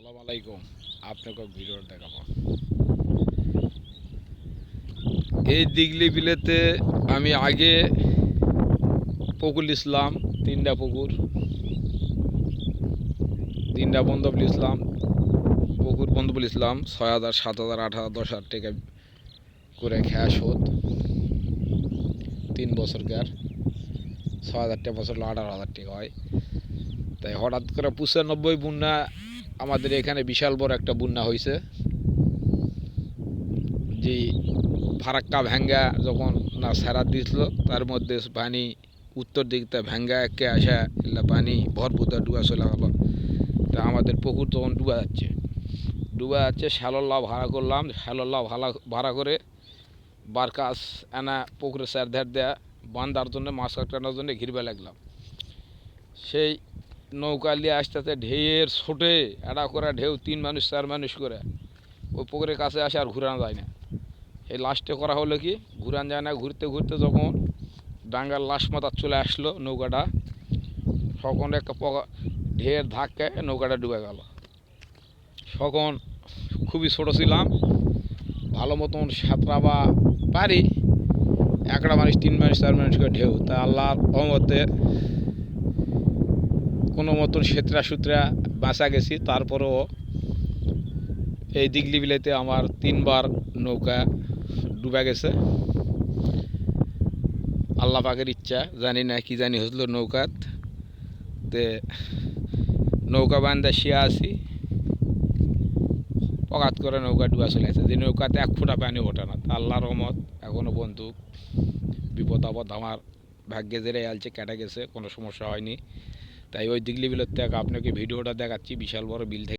আসসালামু আলাইকুম। আপনাকে ভিডিও দেখাবো। এই দিগলি বিলেতে আমি আগে পুকুর ইসলাম, তিনটা বন্ধ ইসলাম, পুকুর বন্ধ ইসলাম 6,000, 7,000, 8,000, 10,000 টাকা করে খেয়া শোধ 3 বছরকার 6,000 টাকা বছর 18,000 টাকা হয়। তাই হঠাৎ করে 95 বন্যা আমাদের এখানে বিশাল বড় একটা বন্যা হয়েছে। যে ফারাক্কা ভেঙ্গা যখন না সারা দিছিল তার মধ্যে পানি উত্তর দিকটা ভেঙ্গা একে আসা এলা পানি ভরপুর ডুবা চলে গেল। তা আমাদের পুকুর তখন ডুবা যাচ্ছে শ্যালোল্লা ভাড়া করলাম। শ্যালোল্লা ভাড়া করে বারকাস এনা পুকুরের চার ধার দেয়া বান্ধার জন্য মাছ কাটানোর জন্য ঘিরবে লাগলাম। সেই নৌকা নিয়ে আসতে আসতে ঢেউয়ের ছোটে এড়া করে ঢেউ 3 মানুষ 4 মানুষ করে ওই পুকুরের কাছে আসে আর ঘুরানো যায় না। এই লাস্টে করা হলো কি ঘুরান যায় না, ঘুরতে ঘুরতে যখন ডাঙ্গার লাশ মাথা চলে আসলো নৌকাটা, তখন একটা ঢের ধাক্কায় নৌকাটা ডুবে গেল। তখন খুবই ছোটো ছিলাম, ভালো মতন সাঁতরা বা পারি, একটা মানুষ 3 মানুষ 4 মানুষ করে ঢেউ, তা আল্লাহর রহমতে কোনো মতন সেতরা বাঁচা গেছি। তারপরেও এই দিগলি বিলেতে আমার 3বার নৌকা ডুবে গেছে। আল্লাহ পাকের ইচ্ছা, জানি না কি জানি হয়েছিল নৌকাত তে নৌকা বান্ধা শিয়া আছি, পকাত করে নৌকা ডুবা চলে আসে। যে নৌকাতে 1 ফোঁটা পানি ওঠে না। আল্লাহর রহমত এখনও বন্ধু বিপদ আপদ আমার ভাগ্যে জেরে আলছে, কেটে গেছে, কোনো সমস্যা হয়নি। তাই ওই দিগলি বিলের থেকে আপনাকে ভিডিওটা দেখাচ্ছি, বিশাল বড় বিল থেকে।